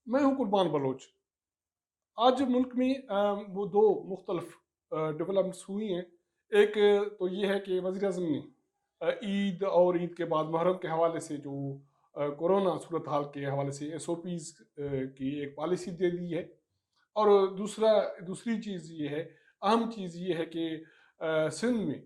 मैं हूं कुर्बान बलोच। आज मुल्क में वो दो मुख्तलफ डेवलपमेंट्स हुई हैं। एक तो ये है कि वज़ीर आज़म ने ईद और ईद के बाद मुहर्रम के हवाले से जो कोरोना सूरत हाल के हवाले से एसओपीज़ की एक पॉलिसी दे दी है। और दूसरी चीज़ ये है, अहम चीज़ ये है कि सिंध में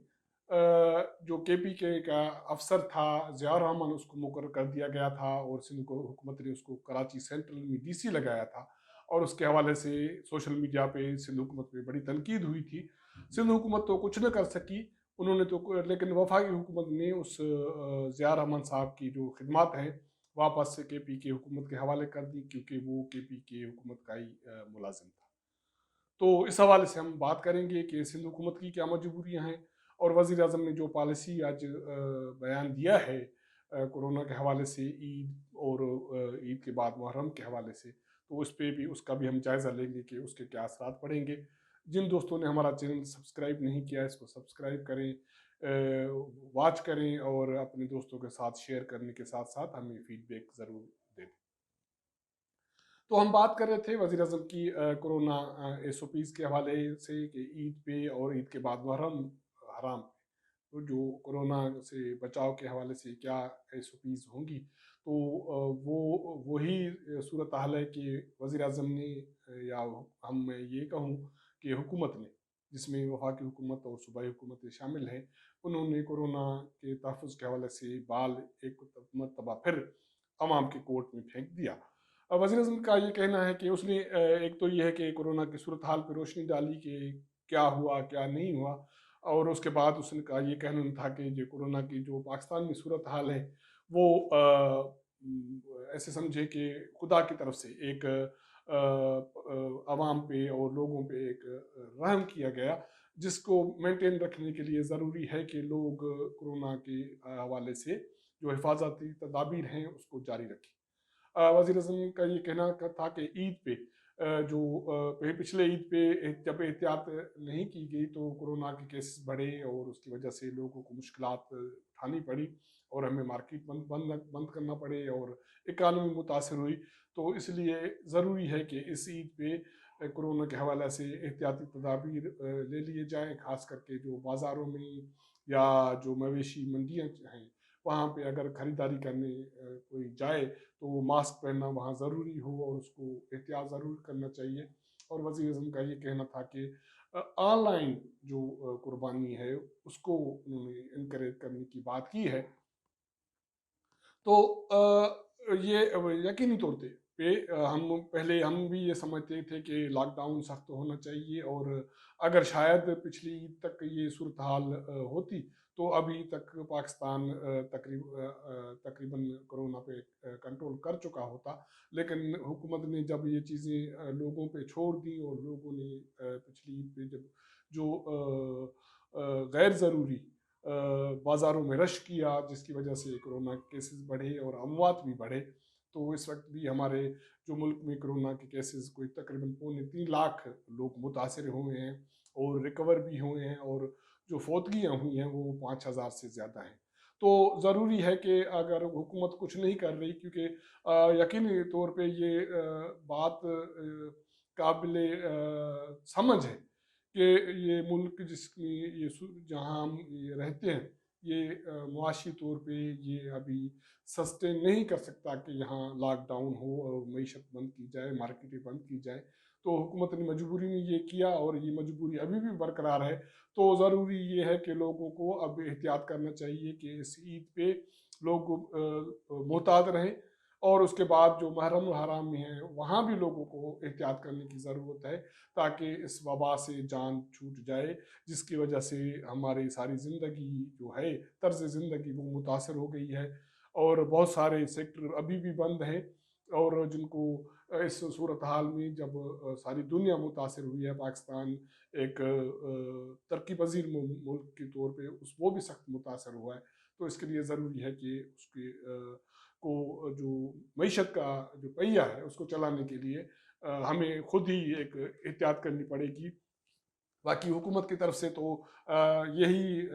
जो केपीके का अफसर था ज़िया रहमान, उसको मुकर्रर कर दिया गया था और सिंध को हुकूमत ने उसको कराची सेंट्रल में डीसी लगाया था। और उसके हवाले से सोशल मीडिया पे सिंध हुकूमत पे बड़ी तनकीद हुई थी। सिंध हुकूमत तो कुछ न कर सकी, उन्होंने तो, लेकिन वफाकी हुकूमत ने उस ज़िया रहमान साहब की जो खिदमात हैं वापस से केपी के हुकूमत के हवाले कर दी, क्योंकि वो केपी के हुकूमत का ही मुलाजिम था। तो इस हवाले से हम बात करेंगे कि सिंध हुकूमत की क्या मजबूरियाँ हैं और वज़ीर आज़म ने जो पॉलिसी आज बयान दिया है कोरोना के हवाले से, ईद और ईद के बाद मुहर्रम के हवाले से, तो उस पे भी उसका भी हम जायज़ा लेंगे कि उसके क्या असरात पड़ेंगे। जिन दोस्तों ने हमारा चैनल सब्सक्राइब नहीं किया, इसको सब्सक्राइब करें, वॉच करें और अपने दोस्तों के साथ शेयर करने के साथ साथ हमें फीडबैक ज़रूर दें। तो हम बात कर रहे थे वज़ीर अज़म की कोरोना एसओपीज़ के हवाले से कि ईद पे और ईद के बाद मुहर्रम हराम पे तो जो कोरोना से बचाव के हवाले से क्या एसओपीज़ होंगी, तो वो वही सूरत हाल है कि वज़ीर अज़म ने या हम मैं ये कहूँ कि हुकूमत ने, जिसमें वफाकी हुकूमत और सूबाई हुकूमतें शामिल हैं, उन्होंने कोरोना के तहफ़्फ़ुज़ के हवाले से बाल एक मरतबा फिर अवाम के कोर्ट में फेंक दिया। वज़ीर अज़म का ये कहना है कि उसने एक तो ये है कि कोरोना की सूरत हाल पे रोशनी डाली कि क्या हुआ, क्या नहीं हुआ। और उसके बाद उसने का ये कहना था कि जो कोरोना की जो पाकिस्तान में सूरत हाल है, वो ऐसे समझे कि खुदा की तरफ से एक अवाम पे और लोगों पे एक रहम किया गया, जिसको मेंटेन रखने के लिए ज़रूरी है कि लोग कोरोना के हवाले से जो हिफाजती तदाबीर हैं, उसको जारी रखें। वज़ीर अज़म का ये कहना था कि ईद पे जो पिछले ईद पे जब एहतियात नहीं की गई तो कोरोना के केसेस बढ़े और उसकी वजह से लोगों को मुश्किलात उठानी पड़ी और हमें मार्केट बंद बंद बंद करना पड़े और इकानमी मुतासर हुई। तो इसलिए ज़रूरी है कि इस ईद पे कोरोना के हवाले से एहतियाती तदाबीर ले लिए जाएँ, ख़ास करके जो बाज़ारों में या जो मवेशी मंडियाँ हैं, वहाँ पे अगर ख़रीदारी करने कोई जाए तो वो मास्क पहनना वहाँ ज़रूरी हो और उसको एहतियात ज़रूर करना चाहिए। और वज़ीर अज़म का ये कहना था कि ऑनलाइन जो कुर्बानी है उसको उन्होंने इनकरेज करने की बात की है। तो ये यकीनी तौर पे हम भी ये समझते थे कि लॉकडाउन सख्त होना चाहिए और अगर शायद पिछली ईद तक ये सूरत हाल होती तो अभी तक पाकिस्तान तकरीबन कोरोना पे कंट्रोल कर चुका होता। लेकिन हुकूमत ने जब ये चीज़ें लोगों पे छोड़ दी और लोगों ने पिछली ईद पे जब जो गैर ज़रूरी बाज़ारों में रश किया, जिसकी वजह से कोरोना के केसेस बढ़े और अमवात भी बढ़े। तो इस वक्त भी हमारे जो मुल्क में कोरोना के केसेस कोई तकरीबन पौने 3 लाख लोग मुतासर हुए हैं और रिकवर भी हुए हैं और जो फौतगियाँ हुई हैं वो 5,000 से ज़्यादा हैं। तो ज़रूरी है कि अगर हुकूमत कुछ नहीं कर रही, क्योंकि यकीनी तौर पे ये बात काबिल समझ है कि ये मुल्क जिसमें जहाँ हम ये रहते हैं, ये मुआशी तौर पे ये अभी सस्टेन नहीं कर सकता कि यहाँ लॉकडाउन हो और मईशत बंद की जाए, मार्केटें बंद की जाए। तो हुकूमत ने मजबूरी में ये किया और ये मजबूरी अभी भी बरकरार है। तो ज़रूरी ये है कि लोगों को अब एहतियात करना चाहिए कि इस ईद पे लोग मोहतात रहें और उसके बाद जो मुहर्रम और हराम में है वहाँ भी लोगों को एहतियात करने की ज़रूरत है, ताकि इस वबा से जान छूट जाए, जिसकी वजह से हमारी सारी ज़िंदगी जो है, तर्ज़ ज़िंदगी वो मुतासर हो गई है और बहुत सारे सेक्टर अभी भी बंद हैं और जिनको इस सूरत हाल में जब सारी दुनिया मुतासर हुई है, पाकिस्तान एक तरक्की पज़ीर मुल्क के तौर पे वो भी सख्त मुतासर हुआ है। तो इसके लिए ज़रूरी है कि उसकी को जो मईशत का जो पहिया है उसको चलाने के लिए हमें खुद ही एक एहतियात करनी पड़ेगी। बाकी हुकूमत की तरफ से तो यही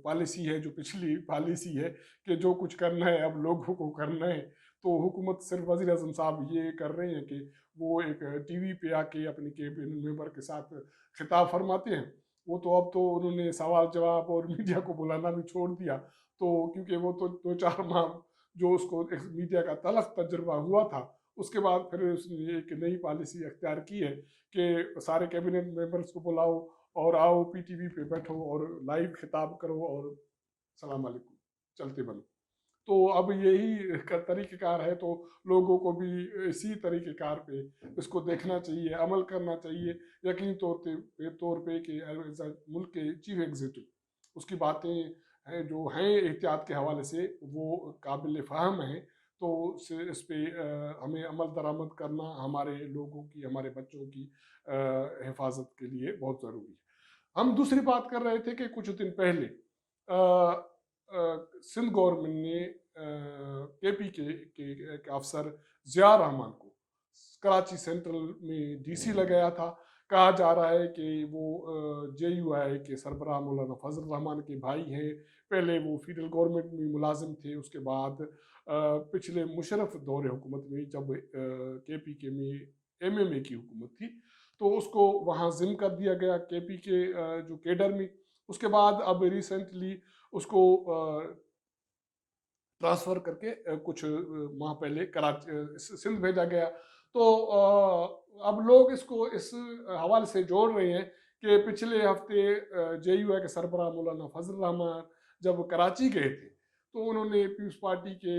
पॉलिसी है जो पिछली पॉलिसी है कि जो कुछ करना है अब लोगों को करना है। تو حکومت صرف وزیر اعظم صاحب یہ کر رہے ہیں کہ وہ ایک ٹی وی پہ آ کے اپنے کیبنٹ ممبر کے ساتھ خطاب فرماتے ہیں. وہ تو اب تو انہوں نے سوال جواب اور میڈیا کو بلانا بھی چھوڑ دیا، تو کیونکہ وہ تو 2-4 ماہ جو اس کو میڈیا کا تلخ تجربہ ہوا تھا، اس کے بعد پھر اس نے ایک نئی پالیسی اختیار کی ہے کہ سارے کیبنٹ ممبرس کو بلاؤ اور آؤ پی ٹی وی پہ بیٹھو اور لائیو خطاب کرو اور السلام علیکم چلتے بنو. تو اب یہی طریقہ کار ہے، تو لوگوں کو بھی اسی طریقہ کار پہ اس کو دیکھنا چاہیے، عمل کرنا چاہیے. یقینی طور پہ کہ ملک کے چیف ایگزیکٹو اس کی باتیں ہیں جو ہیں احتیاط کے حوالے سے وہ قابل فہم ہیں، تو اس پہ ہمیں عمل درآمد کرنا ہمارے لوگوں کی، ہمارے بچوں کی حفاظت کے لیے بہت ضروری ہے. ہم دوسری بات کر رہے تھے کہ کچھ دن پہلے سندھ گورنمنٹ نے کے پی کے ایک افسر ضیاء رحمان کو کراچی سینٹرل میں ڈی سی لگایا تھا. کہا جا رہا ہے کہ وہ جے یو آئی کے سربراہ مولانا فضل الرحمان کے بھائی ہیں. پہلے وہ فیڈرل گورنمنٹ میں ملازم تھے، اس کے بعد پچھلے مشرف دور حکومت میں جب کے پی کے میں ایم ایم اے کی حکومت تھی تو اس کو وہاں ضم کر دیا گیا کے پی کے جو کیڈر میں. اس کے بعد اب ریسنٹلی اس کو ٹرانسفر کر کے کچھ ماہ پہلے کراچی سندھ بھیجا گیا. تو اب لوگ اس کو اس حوالے سے جوڑ رہے ہیں کہ پچھلے ہفتے جے یو آئی کے سربراہ مولانا فضل الرحمان جب کراچی گئے تھے تو انہوں نے پیپلز پارٹی کے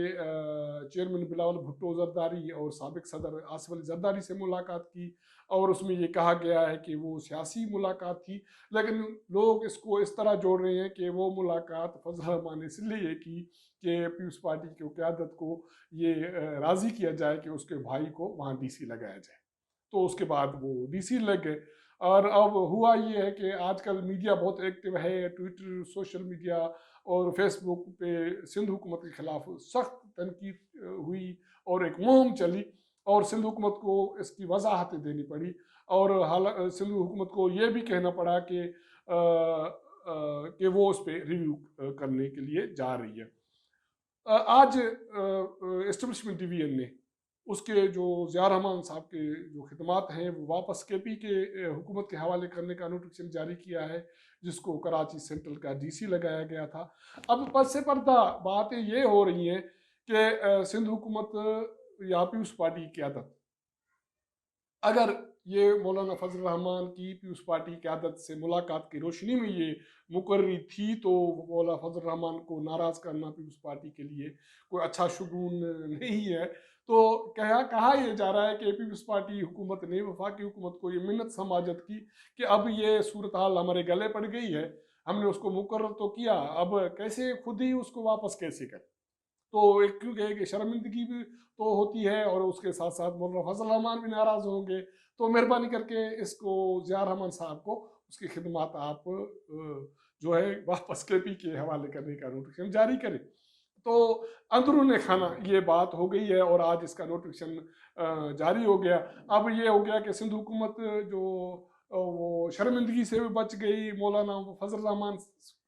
چیئرمین بلاول بھٹو زرداری اور سابق صدر آصف علی زرداری سے ملاقات کی، اور اس میں یہ کہا گیا ہے کہ وہ سیاسی ملاقات تھی. لیکن لوگ اس کو اس طرح جوڑ رہے ہیں کہ وہ ملاقات فضل الرحمان نے اس لیے کی کہ پیپلز پارٹی کی قیادت کو یہ راضی کیا جائے کہ اس کے بھائی کو وہاں ڈی سی لگایا جائے. تو اس کے بعد وہ ڈی سی لگ گئے. اور اب ہوا یہ ہے کہ آج کل میڈیا بہت ایکٹیو ہے، ٹویٹر، سوشل میڈیا اور فیس بک پہ سندھ حکومت کے خلاف سخت تنقید ہوئی اور ایک مہم چلی، اور سندھ حکومت کو اس کی وضاحتیں دینی پڑی، اور سندھ حکومت کو یہ بھی کہنا پڑا کہ وہ اس پہ ریویو کرنے کے لیے جا رہی ہے. آج اسٹیبلشمنٹ ڈویژن نے اس کے جو ضیاء رحمان صاحب کے جو خدمات ہیں وہ واپس کے پی کے حکومت کے حوالے کرنے کا نوٹیفکیشن جاری کیا ہے، جس کو کراچی سینٹرل کا ڈی سی لگایا گیا تھا. اب پس سے پردہ باتیں یہ ہو رہی ہیں کہ سندھ حکومت یا پیپلز پارٹی کی قیادت اگر یہ مولانا فضل الرحمان کی پیپلز پارٹی کی قیادت سے ملاقات کی روشنی میں یہ مقرری تھی، تو مولانا فضل الرحمان کو ناراض کرنا پیپلز پارٹی کے لیے کوئی اچھا شگون نہیں ہے. تو کہا یہ جا رہا ہے کہ پیپلز پارٹی حکومت نے وفاقی حکومت کو یہ منت سماجت کی کہ اب یہ صورتحال ہمارے گلے پڑ گئی ہے، ہم نے اس کو مقرر تو کیا، اب کیسے خود ہی اس کو واپس کیسے کریں. تو ایک کیونکہ کہ شرمندگی بھی تو ہوتی ہے، اور اس کے ساتھ ساتھ مولانا فضل الرحمان بھی ناراض ہوں گے. تو مہربانی کر کے اس کو ضیاء رحمان صاحب کو اس کی خدمات آپ جو ہے واپس کے پی کے حوالے کرنے کا نوٹیفکیشن جاری کریں. تو اندرون خانہ یہ بات ہو گئی ہے اور آج اس کا نوٹیفکیشن جاری ہو گیا. اب یہ ہو گیا کہ سندھ حکومت جو وہ شرمندگی سے بھی بچ گئی، مولانا فضل الرحمان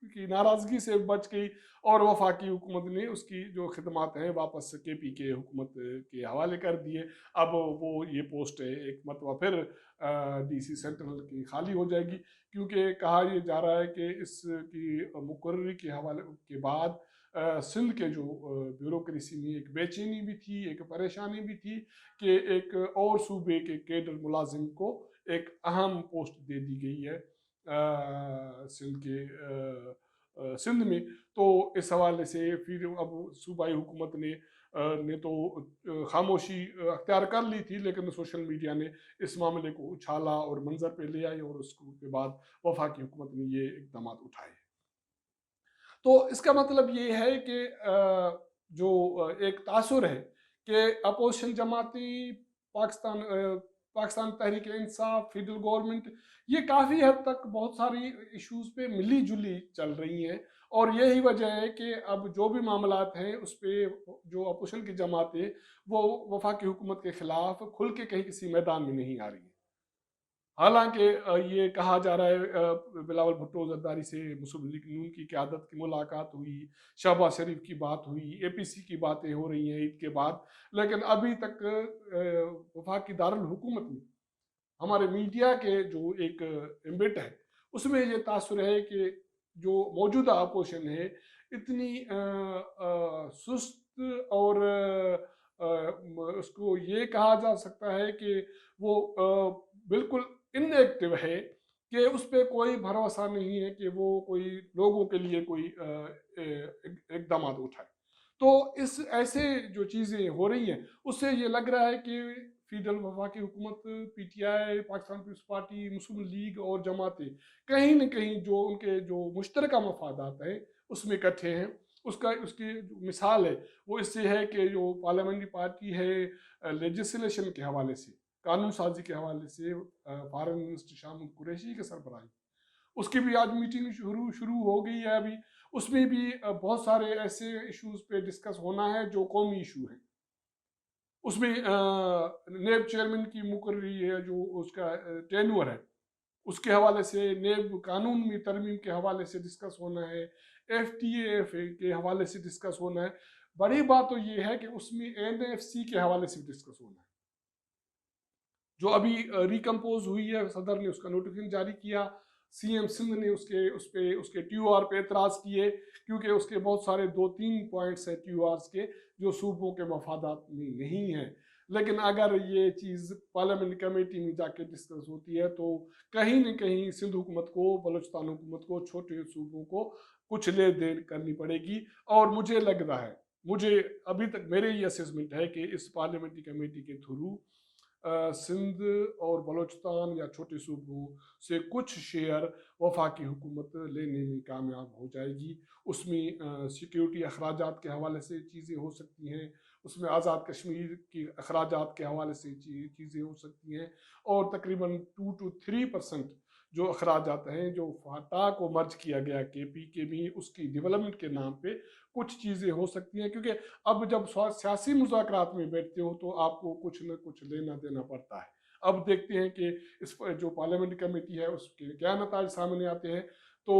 کی ناراضگی سے بچ گئی، اور وفاقی حکومت نے اس کی جو خدمات ہیں واپس کے پی کے حکومت کے حوالے کر دیے. اب وہ یہ پوسٹ ایک مرتبہ پھر ڈی سی سینٹرل کی خالی ہو جائے گی، کیونکہ کہا یہ جا رہا ہے کہ اس کی مقرری کے حوالے کے بعد سندھ کے جو بیوروکریسی میں ایک بے چینی بھی تھی، ایک پریشانی بھی تھی کہ ایک اور صوبے کے کیڈر ملازم کو ایک اہم پوسٹ دے دی گئی ہے سندھ میں. تو اس حوالے سے پھر اب صوبائی حکومت نے تو خاموشی اختیار کر لی تھی، لیکن سوشل میڈیا نے اس معاملے کو اچھالا اور منظر پہ لے آئی، اور اس کے بعد وفاقی حکومت نے یہ اقدامات اٹھائے. تو اس کا مطلب یہ ہے کہ جو ایک تاثر ہے کہ اپوزیشن جماعتی پاکستان تحریک انصاف، فیڈرل گورنمنٹ، یہ کافی حد تک بہت ساری ایشوز پہ ملی جلی چل رہی ہیں، اور یہی وجہ ہے کہ اب جو بھی معاملات ہیں اس پہ جو اپوزیشن کی جماعتیں وہ وفاقی حکومت کے خلاف کھل کے کہیں کسی میدان میں نہیں آ رہی ہیں. हालांकि ये कहा जा रहा है बिलावल भुट्टो जरदारी से मुस्लिम लीग नून की क़यादत की मुलाकात हुई, शहबाज शरीफ की बात हुई, एपीसी की बातें हो रही हैं ईद के बाद, लेकिन अभी तक वफाकी दारुल हुकूमत में हमारे मीडिया के जो एक एम्बिट है उसमें ये तासुर है कि जो मौजूदा अपोजिशन है इतनी सुस्त और उसको ये कहा जा सकता है कि वो बिल्कुल इनएक्टिव है, कि उस पर कोई भरोसा नहीं है कि वो कोई लोगों के लिए कोई इकदाम उठाए। तो इस ऐसे जो चीज़ें हो रही हैं उससे ये लग रहा है कि फेडरल वफाकी हुकूमत, पीटीआई, पाकिस्तान पीपल्स पार्टी, मुस्लिम लीग और जमातें कहीं न कहीं जो उनके जो मुश्तरका मफादात हैं उसमें इकट्ठे हैं। उसकी जो मिसाल है वो इससे है कि जो पार्लियामेंट्री पार्टी है लेजिस्लेशन के हवाले से, कानून साजी के हवाले से फॉरेन मिनिस्टर शाह कुरैशी के सरबराही, उसकी भी आज मीटिंग शुरू शुरू हो गई है अभी। उसमें भी बहुत सारे ऐसे इश्यूज पे डिस्कस होना है जो कौमी इशू है। उसमें नेब चेयरमैन की मुकर्री है, जो उसका टेन्योर है उसके हवाले से, नेब कानून में तरमीम के हवाले से डिस्कस होना है, एफटीएफ के हवाले से डिस्कस होना है। बड़ी बात तो ये है कि उसमें एनएफसी के हवाले से डिस्कस होना है, जो अभी रिकम्पोज हुई है, सदर ने उसका नोटिफिकेशन जारी किया, सीएम सिंध ने उसके टीओआर पे एतराज़ किए, क्योंकि उसके बहुत सारे 2-3 पॉइंट्स हैं टीओआर्स के जो सूबों के मफादात में नहीं है। लेकिन अगर ये चीज़ पार्लियामेंट कमेटी में जाके डिस्कस होती है तो कहीं न कहीं सिंध हुकूमत को, बलूचिस्तान हुकूमत को, छोटे सूबों को कुछ ले देन करनी पड़ेगी। और मुझे लग रहा है, मुझे अभी तक मेरे ये असेसमेंट है कि इस पार्लियामेंट्री कमेटी के थ्रू सिंध और बलूचिस्तान या छोटे सूबों से कुछ शेयर वफाकी हुकूमत लेने में कामयाब हो जाएगी। उसमें सिक्योरिटी अखराजात के हवाले से चीज़ें हो सकती हैं, उसमें आज़ाद कश्मीर की अखराजात के हवाले से चीज़ें हो सकती हैं, और तकरीबन 2 to 3% जो अखराजात हैं, जो फाटा को मर्ज किया गया केपी के भी, उसकी डेवलपमेंट के नाम पे कुछ चीज़ें हो सकती हैं। क्योंकि अब जब सियासी मुज़ाकरात में बैठते हो तो आपको कुछ न कुछ लेना देना पड़ता है। अब देखते हैं कि इस जो पार्लियामेंट्री कमेटी है उसके क्या नताज सामने आते हैं। तो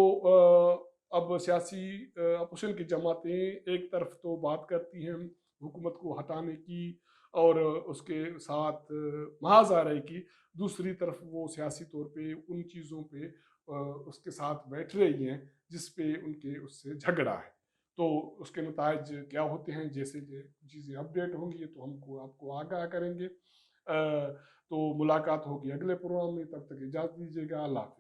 अब सियासी अपोजिशन की जमातें एक तरफ तो बात करती हैं हुकूमत को हटाने की और उसके साथ महाज आ रही की, दूसरी तरफ वो सियासी तौर पे उन चीज़ों पे उसके साथ बैठ रही हैं जिस पे उनके उससे झगड़ा है। तो उसके नताज क्या होते हैं, जैसे चीज़ें अपडेट होंगी तो हमको आपको आगाह करेंगे। तो मुलाकात होगी अगले प्रोग्राम में, तब तक इजाज़त दीजिएगा। अल्लाह हाफ़िज़।